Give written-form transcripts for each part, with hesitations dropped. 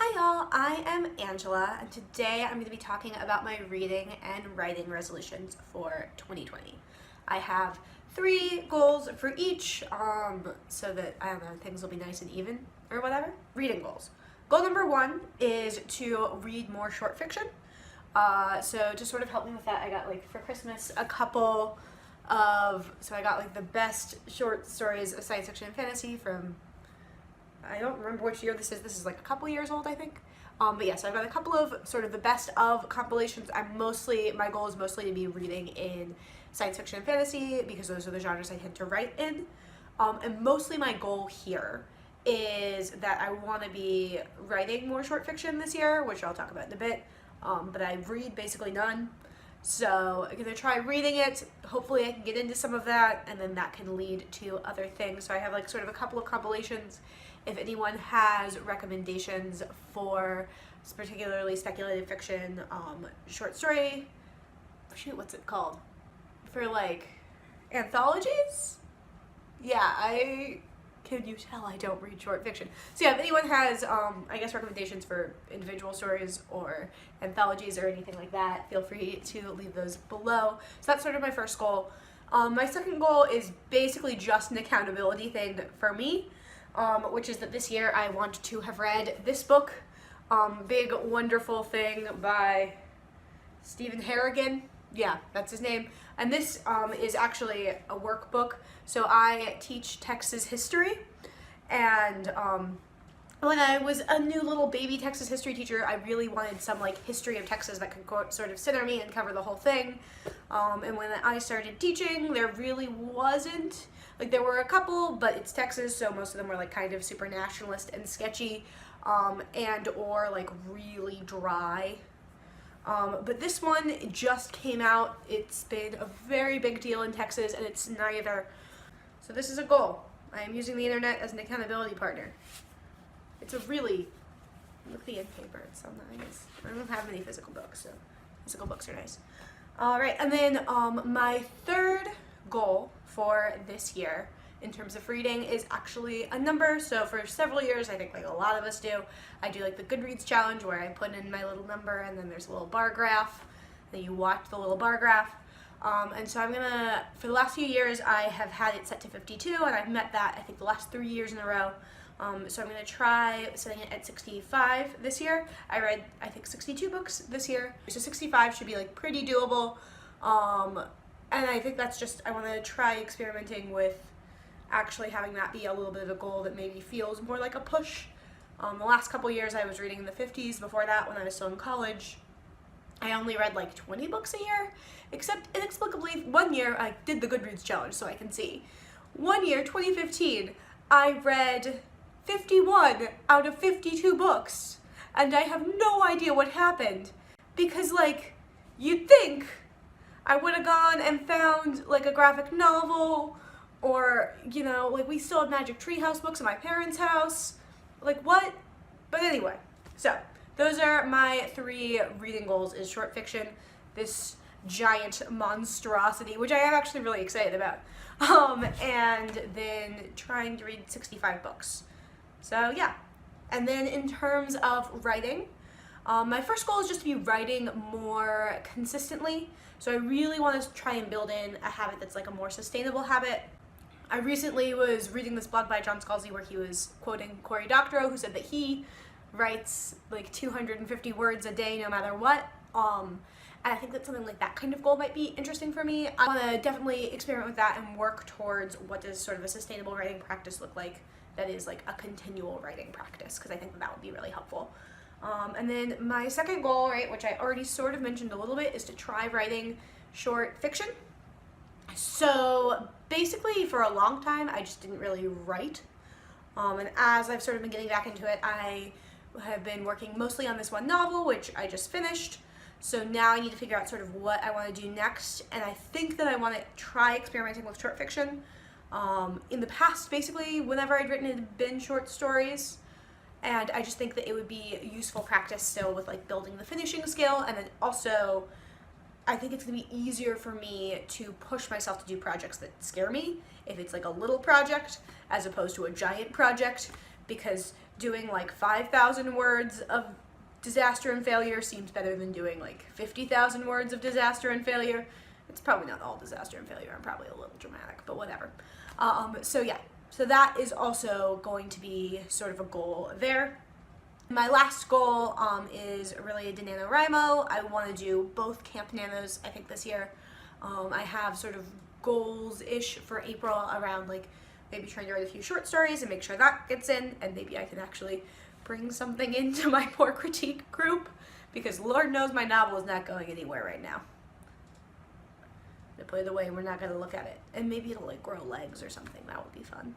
Hi y'all, I am Angela, and today I'm going to be talking about my reading and writing resolutions for 2020. I have 3 goals for each, so that, I don't know, things will be nice and even, or whatever. Reading goals. Goal number 1 is to read more short fiction. So to sort of help me with that, I got, for Christmas, I got, the best short stories of science fiction and fantasy from, I don't remember which year this is a couple years old, I think. But yeah, so I've got a couple of sort of the best of compilations. My goal is mostly to be reading in science fiction and fantasy because those are the genres I tend to write in. And mostly my goal here is that I want to be writing more short fiction this year, which I'll talk about in a bit. But I read basically none. So I'm going to try reading it. Hopefully I can get into some of that, and then that can lead to other things. So I have sort of a couple of compilations. If anyone has recommendations for particularly speculative fiction, short story, what's it called? For anthologies? Yeah, can you tell I don't read short fiction? So yeah, if anyone has, recommendations for individual stories or anthologies or anything like that, feel free to leave those below. So that's sort of my first goal. My second goal is basically just an accountability thing for me, which is that this year I want to have read this book, Big Wonderful Thing by Stephen Harrigan. Yeah, that's his name. And this is actually a workbook. So I teach Texas history, and when I was a new little baby Texas history teacher, I really wanted some history of Texas that could sort of center me and cover the whole thing. And when I started teaching, there really wasn't. There were a couple, but it's Texas, so most of them were kind of super nationalist and sketchy, and or really dry. But this one just came out. It's been a very big deal in Texas, and it's neither. So this is a goal. I am using the internet as an accountability partner. It's look at the end paper, it's so nice. I don't have many physical books, so physical books are nice. Alright, and then my third goal for this year in terms of reading is actually a number. So for several years, I think a lot of us do, I do the Goodreads challenge where I put in my little number and then there's a little bar graph, then you watch the little bar graph. And so for the last few years, I have had it set to 52, and I've met that, I think, the last 3 years in a row. So I'm going to try setting it at 65 this year. I read, I think, 62 books this year, so 65 should be pretty doable. And I think that's I want to try experimenting with actually having that be a little bit of a goal that maybe feels more like a push. The last couple years I was reading in the 50s. Before that, when I was still in college, I only read 20 books a year, except inexplicably one year I did the Goodreads challenge, so I can see. One year, 2015, I read 51 out of 52 books, and I have no idea what happened, because you'd think I would have gone and found a graphic novel, or we still have Magic Treehouse books in my parents' house, what? But anyway, so those are my 3 reading goals: is short fiction, this giant monstrosity, which I am actually really excited about, and then trying to read 65 books. So yeah. And then in terms of writing, my first goal is just to be writing more consistently. So I really want to try and build in a habit that's a more sustainable habit. I recently was reading this blog by John Scalzi where he was quoting Cory Doctorow, who said that he writes 250 words a day no matter what. And I think that something that kind of goal might be interesting for me. I want to definitely experiment with that and work towards what does sort of a sustainable writing practice look like that is a continual writing practice, because I think that would be really helpful. And then my second goal, which I already sort of mentioned a little bit, is to try writing short fiction. So basically for a long time I just didn't really write, and as I've sort of been getting back into it, I have been working mostly on this one novel, which I just finished. So now I need to figure out sort of what I want to do next, and I think that I want to try experimenting with short fiction. In the past, basically, whenever I'd written it had been short stories, and I just think that it would be a useful practice still with building the finishing skill, and then also I think it's going to be easier for me to push myself to do projects that scare me if it's a little project as opposed to a giant project, because doing like 5,000 words of disaster and failure seems better than doing like 50,000 words of disaster and failure. It's probably not all disaster and failure. I'm probably a little dramatic, but whatever. So yeah, so that is also going to be sort of a goal there. My last goal is related to NaNoWriMo. I want to do both Camp Nanos, I think, this year. I have sort of goals-ish for April around like maybe trying to write a few short stories and make sure that gets in, and maybe I can actually bring something into my poor critique group, because Lord knows my novel is not going anywhere right now. To put it away, we're not going to look at it. And maybe it'll like grow legs or something. That would be fun.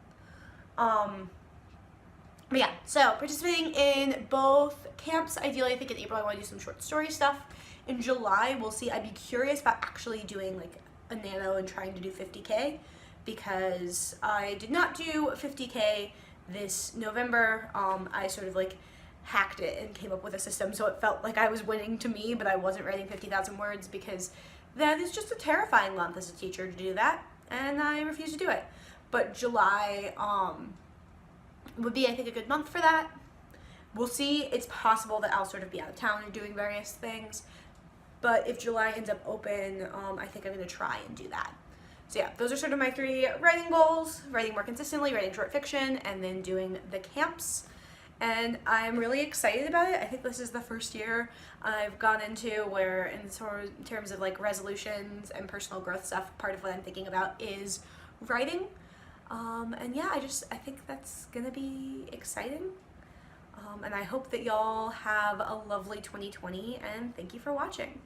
But yeah, so participating in both camps. Ideally, I think in April I want to do some short story stuff. In July, we'll see. I'd be curious about actually doing like a nano and trying to do 50K, because I did not do 50K this November. I sort of like hacked it and came up with a system so it felt like I was winning to me, but I wasn't writing 50,000 words, because that is just a terrifying month as a teacher to do that, and I refuse to do it. But July would be, I think, a good month for that. We'll see. It's possible that I'll sort of be out of town and doing various things, but if July ends up open, I think I'm going to try and do that. So yeah, those are sort of my 3 writing goals: writing more consistently, writing short fiction, and then doing the camps. And I'm really excited about it. I think this is the first year I've gone into where, in terms of like resolutions and personal growth stuff, part of what I'm thinking about is writing. And yeah, I think that's gonna be exciting. And I hope that y'all have a lovely 2020, and thank you for watching.